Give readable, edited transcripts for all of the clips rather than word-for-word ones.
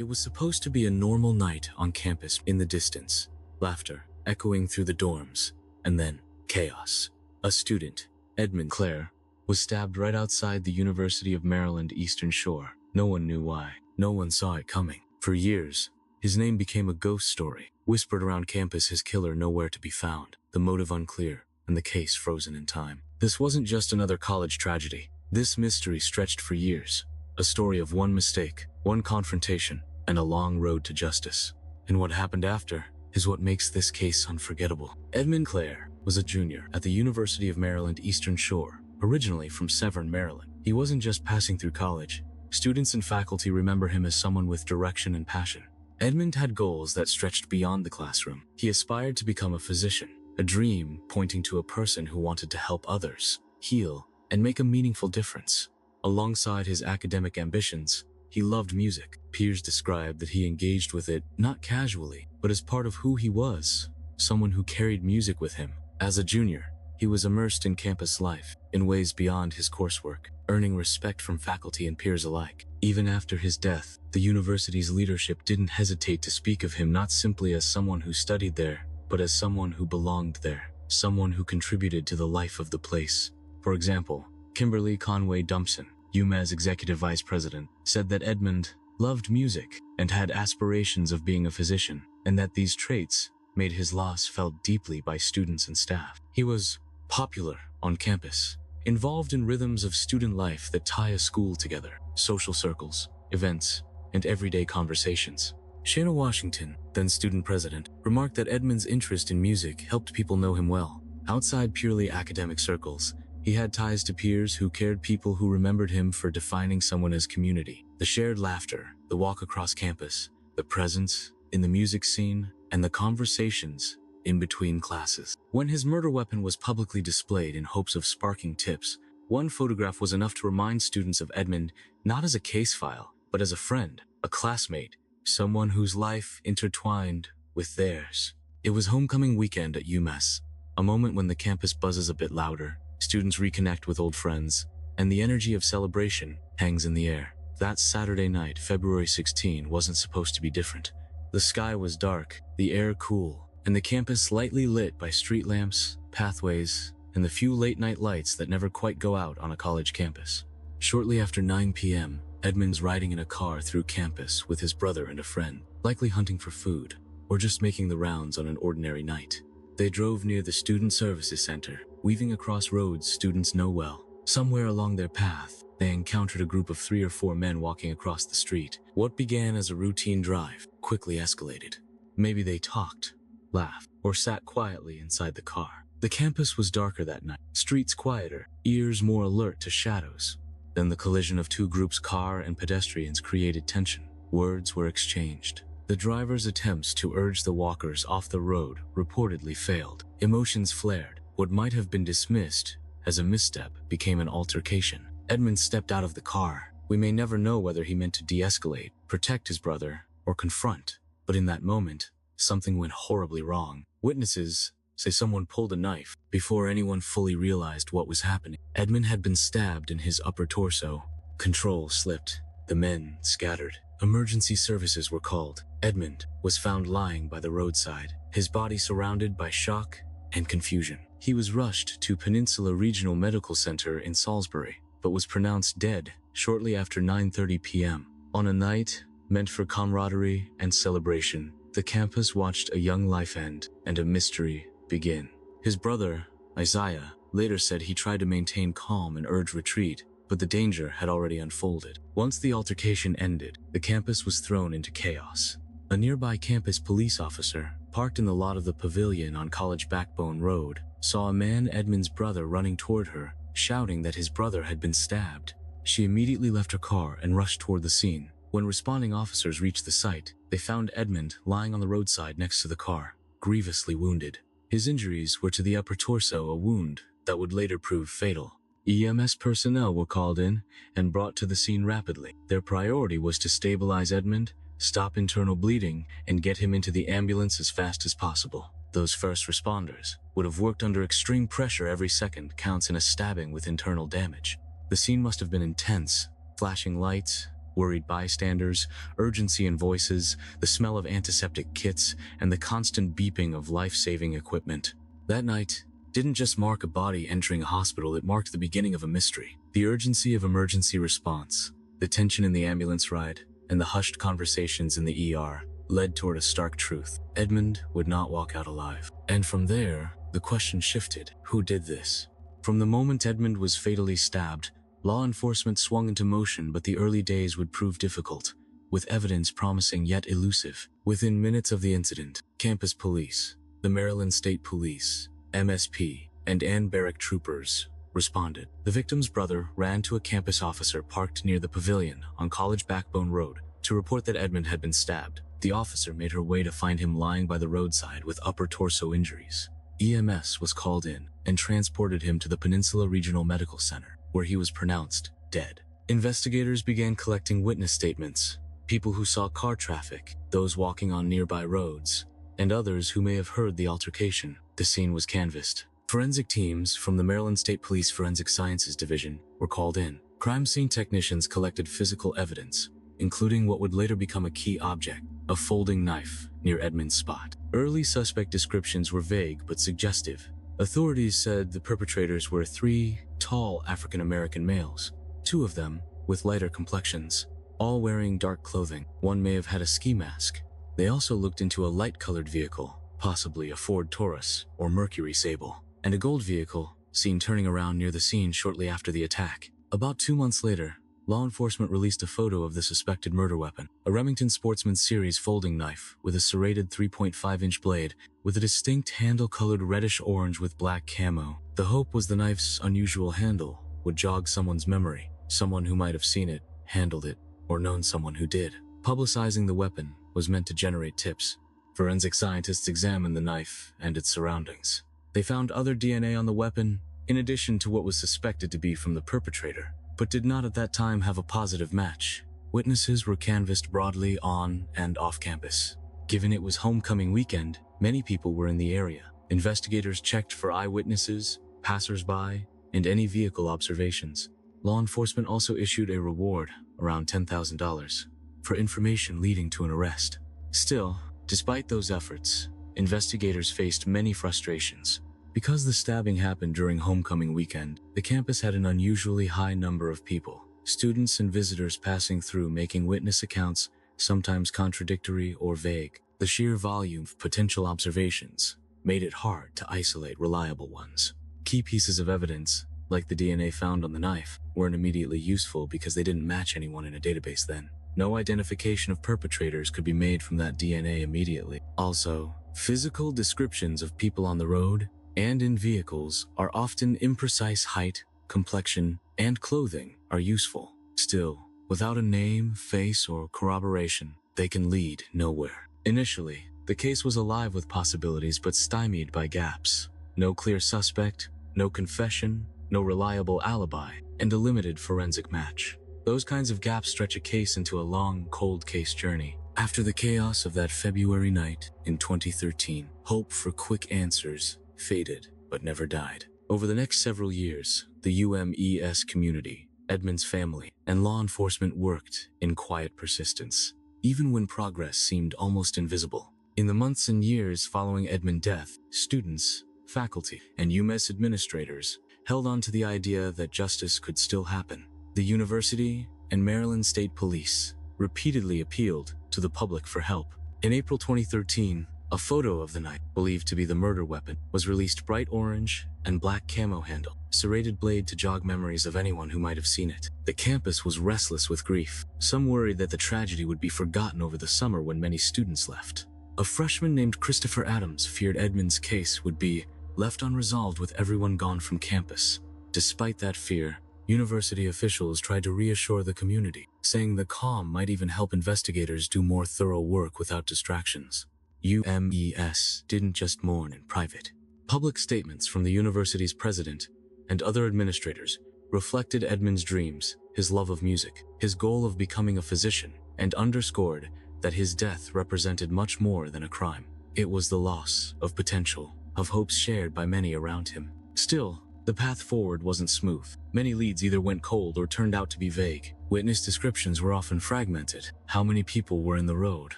It was supposed to be a normal night on campus. In the distance, laughter echoing through the dorms, and then chaos. A student, Edmond Clair, was stabbed right outside the University of Maryland Eastern Shore. No one knew why. No one saw it coming. For years, his name became a ghost story, whispered around campus, his killer nowhere to be found, the motive unclear, and the case frozen in time. This wasn't just another college tragedy. This mystery stretched for years. A story of one mistake, one confrontation, and a long road to justice. And what happened after is what makes this case unforgettable. Edmond Clair was a junior at the University of Maryland Eastern Shore, originally from Severn, Maryland. He wasn't just passing through college. Students and faculty remember him as someone with direction and passion. Edmond had goals that stretched beyond the classroom. He aspired to become a physician, a dream pointing to a person who wanted to help others, heal, and make a meaningful difference. Alongside his academic ambitions, he loved music. Peers described that he engaged with it not casually, but as part of who he was, someone who carried music with him. As a junior, he was immersed in campus life in ways beyond his coursework, earning respect from faculty and peers alike. Even after his death, the university's leadership didn't hesitate to speak of him not simply as someone who studied there, but as someone who belonged there, someone who contributed to the life of the place. For example, Kimberly Conway Dumpson, UMES executive vice president, said that Edmond loved music and had aspirations of being a physician, and that these traits made his loss felt deeply by students and staff. He was popular on campus, involved in rhythms of student life that tie a school together, social circles, events, and everyday conversations. Shana Washington, then student president, remarked that Edmond's interest in music helped people know him well. Outside purely academic circles, he had ties to peers who cared, people who remembered him for defining someone as community. The shared laughter, the walk across campus, the presence in the music scene, and the conversations in between classes. When his murder weapon was publicly displayed in hopes of sparking tips, one photograph was enough to remind students of Edmond not as a case file, but as a friend, a classmate, someone whose life intertwined with theirs. It was homecoming weekend at UMES, a moment when the campus buzzes a bit louder, students reconnect with old friends, and the energy of celebration hangs in the air. That Saturday night, February 16, wasn't supposed to be different. The sky was dark, the air cool, and the campus lightly lit by street lamps, pathways, and the few late-night lights that never quite go out on a college campus. Shortly after 9 p.m., Edmond's riding in a car through campus with his brother and a friend, likely hunting for food, or just making the rounds on an ordinary night. They drove near the Student Services Center, weaving across roads students know well. Somewhere along their path, they encountered a group of 3 or 4 men walking across the street. What began as a routine drive quickly escalated. Maybe they talked, laughed, or sat quietly inside the car. The campus was darker that night, streets quieter, ears more alert to shadows. Then the collision of 2 groups, car and pedestrians, created tension. Words were exchanged. The driver's attempts to urge the walkers off the road reportedly failed. Emotions flared. What might have been dismissed as a misstep became an altercation. Edmond stepped out of the car. We may never know whether he meant to de-escalate, protect his brother, or confront. But in that moment, something went horribly wrong. Witnesses say someone pulled a knife before anyone fully realized what was happening. Edmond had been stabbed in his upper torso. Control slipped. The men scattered. Emergency services were called. Edmond was found lying by the roadside, his body surrounded by shock and confusion. He was rushed to Peninsula Regional Medical Center in Salisbury, but was pronounced dead shortly after 9:30 p.m. On a night meant for camaraderie and celebration, the campus watched a young life end and a mystery begin. His brother, Isaiah, later said he tried to maintain calm and urge retreat, but the danger had already unfolded. Once the altercation ended, the campus was thrown into chaos. A nearby campus police officer, parked in the lot of the pavilion on College Backbone Road, saw a man, Edmond's brother, running toward her, shouting that his brother had been stabbed. She immediately left her car and rushed toward the scene. When responding officers reached the site, they found Edmond lying on the roadside next to the car, grievously wounded. His injuries were to the upper torso, a wound that would later prove fatal. EMS personnel were called in and brought to the scene rapidly. Their priority was to stabilize Edmond, stop internal bleeding, and get him into the ambulance as fast as possible. Those first responders would have worked under extreme pressure. Every second counts in a stabbing with internal damage. The scene must have been intense. Flashing lights, worried bystanders, urgency in voices, the smell of antiseptic kits, and the constant beeping of life-saving equipment. That night didn't just mark a body entering a hospital, it marked the beginning of a mystery. The urgency of emergency response, the tension in the ambulance ride, and the hushed conversations in the ER led toward a stark truth. Edmond would not walk out alive. And from there, the question shifted. Who did this? From the moment Edmond was fatally stabbed, law enforcement swung into motion, but the early days would prove difficult, with evidence promising yet elusive. Within minutes of the incident, campus police, the Maryland State Police, MSP, and Ann Barrack troopers responded. The victim's brother ran to a campus officer parked near the pavilion on College Backbone Road to report that Edmond had been stabbed. The officer made her way to find him lying by the roadside with upper torso injuries. EMS was called in and transported him to the Peninsula Regional Medical Center, where he was pronounced dead. Investigators began collecting witness statements, people who saw car traffic, those walking on nearby roads, and others who may have heard the altercation. The scene was canvassed. Forensic teams from the Maryland State Police Forensic Sciences Division were called in. Crime scene technicians collected physical evidence, including what would later become a key object, a folding knife near Edmond's spot. Early suspect descriptions were vague but suggestive. Authorities said the perpetrators were 3 tall African-American males, 2 of them with lighter complexions, all wearing dark clothing. One may have had a ski mask. They also looked into a light-colored vehicle, possibly a Ford Taurus or Mercury Sable, and a gold vehicle seen turning around near the scene shortly after the attack. About 2 months later, law enforcement released a photo of the suspected murder weapon, a Remington Sportsman Series folding knife with a serrated 3.5-inch blade with a distinct handle colored reddish-orange with black camo. The hope was the knife's unusual handle would jog someone's memory, someone who might have seen it, handled it, or known someone who did. Publicizing the weapon was meant to generate tips. Forensic scientists examined the knife and its surroundings. They found other DNA on the weapon, in addition to what was suspected to be from the perpetrator, but did not at that time have a positive match. Witnesses were canvassed broadly on and off campus. Given it was homecoming weekend, many people were in the area. Investigators checked for eyewitnesses, passers-by, and any vehicle observations. Law enforcement also issued a reward, around $10,000, for information leading to an arrest. Still, despite those efforts, investigators faced many frustrations. Because the stabbing happened during homecoming weekend, the campus had an unusually high number of people, students and visitors passing through, making witness accounts sometimes contradictory or vague. The sheer volume of potential observations made it hard to isolate reliable ones. Key pieces of evidence, like the DNA found on the knife, weren't immediately useful because they didn't match anyone in a database then. No identification of perpetrators could be made from that DNA immediately. Also, physical descriptions of people on the road and in vehicles are often imprecise. Height, complexion, and clothing are useful. Still, without a name, face, or corroboration, they can lead nowhere. Initially, the case was alive with possibilities but stymied by gaps. No clear suspect, no confession, no reliable alibi, and a limited forensic match. Those kinds of gaps stretch a case into a long, cold case journey. After the chaos of that February night in 2013, hope for quick answers faded but never died. Over the next several years, the UMES community, Edmond's family, and law enforcement worked in quiet persistence, even when progress seemed almost invisible. In the months and years following Edmond's death, students, faculty, and UMES administrators held on to the idea that justice could still happen. The university and Maryland State Police repeatedly appealed to the public for help. In April 2013, a photo of the knife, believed to be the murder weapon, was released. Bright orange and black camo handle, serrated blade to jog memories of anyone who might have seen it. The campus was restless with grief. Some worried that the tragedy would be forgotten over the summer when many students left. A freshman named Christopher Adams feared Edmond's case would be left unresolved with everyone gone from campus. Despite that fear, university officials tried to reassure the community, saying the calm might even help investigators do more thorough work without distractions. UMES didn't just mourn in private. Public statements from the university's president and other administrators reflected Edmond's dreams, his love of music, his goal of becoming a physician, and underscored that his death represented much more than a crime. It was the loss of potential, of hopes shared by many around him. Still, The path forward wasn't smooth. Many leads either went cold or turned out to be vague. Witness descriptions were often fragmented. How many people were in the road?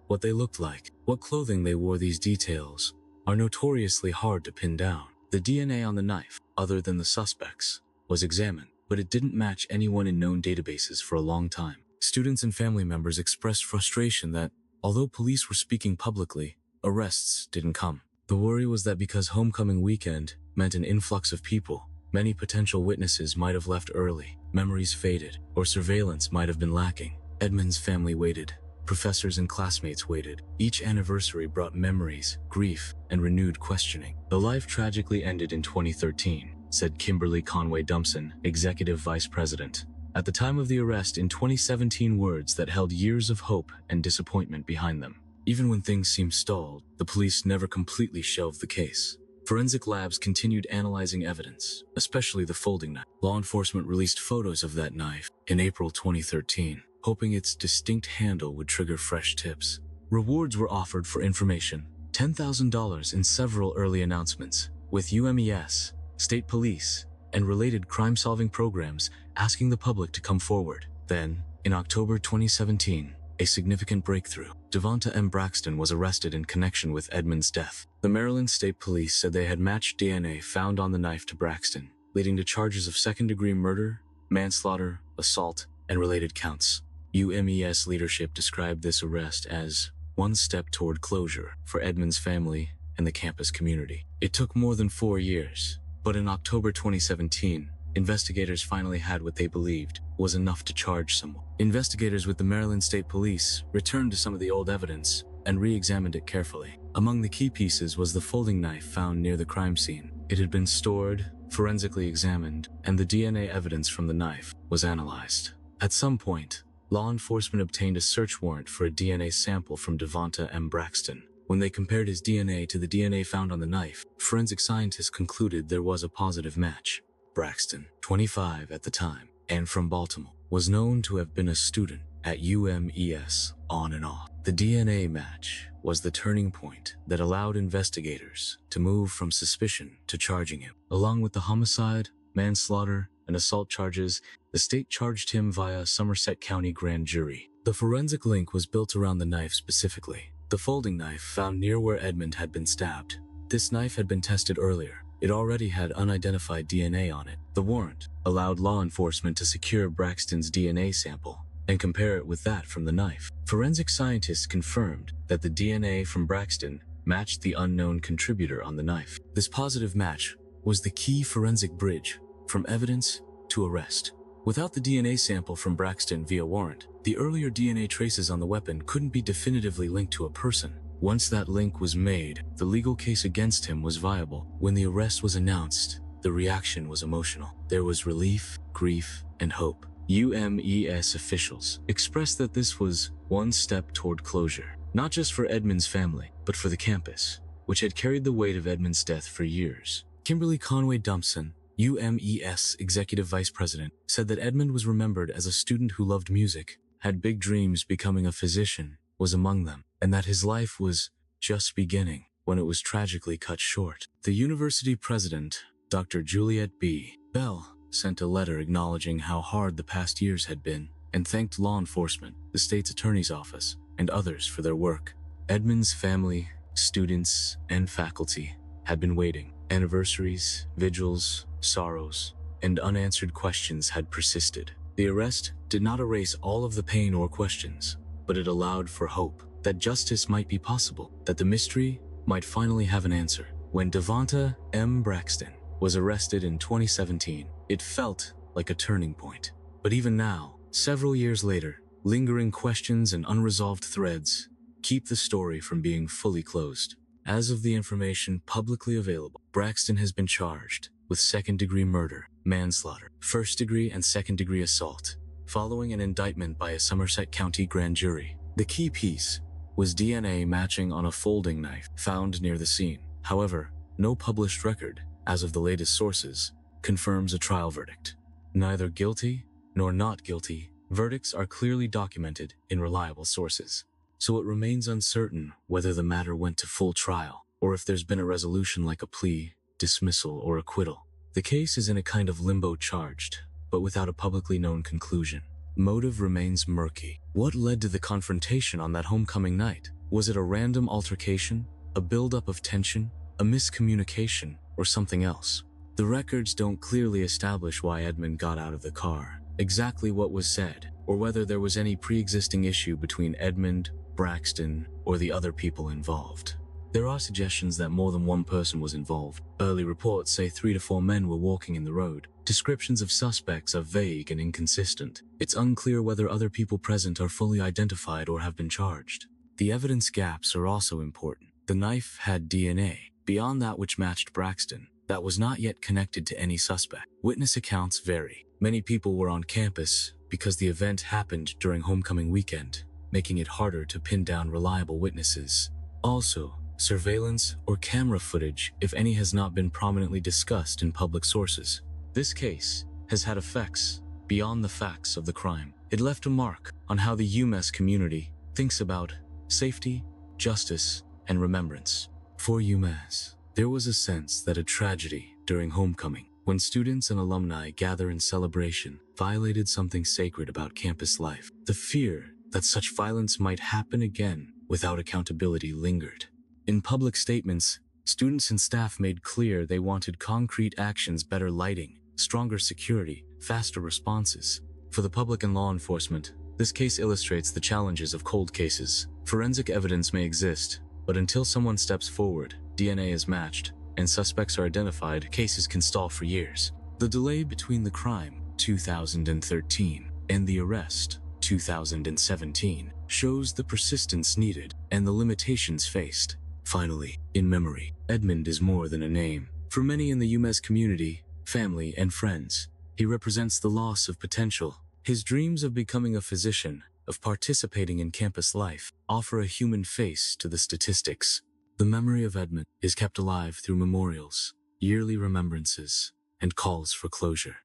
What they looked like? What clothing they wore? These details are notoriously hard to pin down. The DNA on the knife, other than the suspects, was examined, but it didn't match anyone in known databases for a long time. Students and family members expressed frustration that, although police were speaking publicly, arrests didn't come. The worry was that because homecoming weekend meant an influx of people, many potential witnesses might have left early, memories faded, or surveillance might have been lacking. Edmond's family waited. Professors and classmates waited. Each anniversary brought memories, grief, and renewed questioning. The life tragically ended in 2013, said Kimberly Conway Dumpson, executive vice president. At the time of the arrest in 2017, words that held years of hope and disappointment behind them. Even when things seemed stalled, the police never completely shelved the case. Forensic labs continued analyzing evidence, especially the folding knife. Law enforcement released photos of that knife in April 2013, hoping its distinct handle would trigger fresh tips. Rewards were offered for information, $10,000 in several early announcements, with UMES, state police, and related crime-solving programs asking the public to come forward. Then, in October 2017, a significant breakthrough. Devonta M. Braxton was arrested in connection with Edmond's death. The Maryland State Police said they had matched DNA found on the knife to Braxton, leading to charges of second-degree murder, manslaughter, assault, and related counts. UMES leadership described this arrest as one step toward closure for Edmond's family and the campus community. It took more than 4 years, but in October 2017, investigators finally had what they believed was enough to charge someone. Investigators with the Maryland State Police returned to some of the old evidence and re-examined it carefully. Among the key pieces was the folding knife found near the crime scene. It had been stored, forensically examined, and the DNA evidence from the knife was analyzed. At some point, law enforcement obtained a search warrant for a DNA sample from Devonta M. Braxton. When they compared his DNA to the DNA found on the knife, forensic scientists concluded there was a positive match. Braxton, 25 at the time, and from Baltimore, was known to have been a student at UMES on and off. The DNA match was the turning point that allowed investigators to move from suspicion to charging him. Along with the homicide, manslaughter, and assault charges, the state charged him via Somerset County grand jury. The forensic link was built around the knife specifically. The folding knife found near where Edmond had been stabbed. This knife had been tested earlier. It already had unidentified DNA on it. The warrant allowed law enforcement to secure Braxton's DNA sample and compare it with that from the knife. Forensic scientists confirmed that the DNA from Braxton matched the unknown contributor on the knife. This positive match was the key forensic bridge from evidence to arrest. Without the DNA sample from Braxton via warrant, the earlier DNA traces on the weapon couldn't be definitively linked to a person. Once that link was made, the legal case against him was viable. When the arrest was announced, the reaction was emotional. There was relief, grief, and hope. UMES officials expressed that this was one step toward closure, not just for Edmond's family, but for the campus, which had carried the weight of Edmond's death for years. Kimberly Conway Dumpson, UMES executive vice president, said that Edmond was remembered as a student who loved music, had big dreams. Becoming a physician was among them, and that his life was just beginning when it was tragically cut short. The university president, Dr. Juliet B. Bell, sent a letter acknowledging how hard the past years had been and thanked law enforcement, the state's attorney's office, and others for their work. Edmond's family, students, and faculty had been waiting. Anniversaries, vigils, sorrows, and unanswered questions had persisted. The arrest did not erase all of the pain or questions, but it allowed for hope that justice might be possible, that the mystery might finally have an answer. When Devonta M. Braxton was arrested in 2017, it felt like a turning point. But even now, several years later, lingering questions and unresolved threads keep the story from being fully closed. As of the information publicly available, Braxton has been charged with second-degree murder, manslaughter, first-degree and second-degree assault, following an indictment by a Somerset County grand jury. The key piece was DNA matching on a folding knife found near the scene. However, no published record, as of the latest sources, confirms a trial verdict. Neither guilty nor not guilty verdicts are clearly documented in reliable sources, so it remains uncertain whether the matter went to full trial or if there's been a resolution like a plea, dismissal, or acquittal. The case is in a kind of limbo, charged, but without a publicly known conclusion. Motive remains murky. What led to the confrontation on that homecoming night? Was it a random altercation, a buildup of tension, a miscommunication, or something else? The records don't clearly establish why Edmond got out of the car, exactly what was said, or whether there was any pre-existing issue between Edmond, Braxton, or the other people involved. There are suggestions that more than one person was involved. Early reports say 3 to 4 men were walking in the road. Descriptions of suspects are vague and inconsistent. It's unclear whether other people present are fully identified or have been charged. The evidence gaps are also important. The knife had DNA, beyond that which matched Braxton, that was not yet connected to any suspect. Witness accounts vary. Many people were on campus because the event happened during homecoming weekend, making it harder to pin down reliable witnesses. Also, surveillance or camera footage, if any, has not been prominently discussed in public sources. This case has had effects beyond the facts of the crime. It left a mark on how the UMES community thinks about safety, justice, and remembrance. For UMES, there was a sense that a tragedy during homecoming, when students and alumni gather in celebration, violated something sacred about campus life. The fear that such violence might happen again without accountability lingered. In public statements, students and staff made clear they wanted concrete actions, better lighting, stronger security, faster responses. For the public and law enforcement, this case illustrates the challenges of cold cases. Forensic evidence may exist, but until someone steps forward, DNA is matched, and suspects are identified, cases can stall for years. The delay between the crime, 2013, and the arrest, 2017, shows the persistence needed and the limitations faced. Finally, in memory, Edmond is more than a name. For many in the UMES community, family, and friends, he represents the loss of potential. His dreams of becoming a physician, of participating in campus life, offer a human face to the statistics. The memory of Edmond is kept alive through memorials, yearly remembrances, and calls for closure.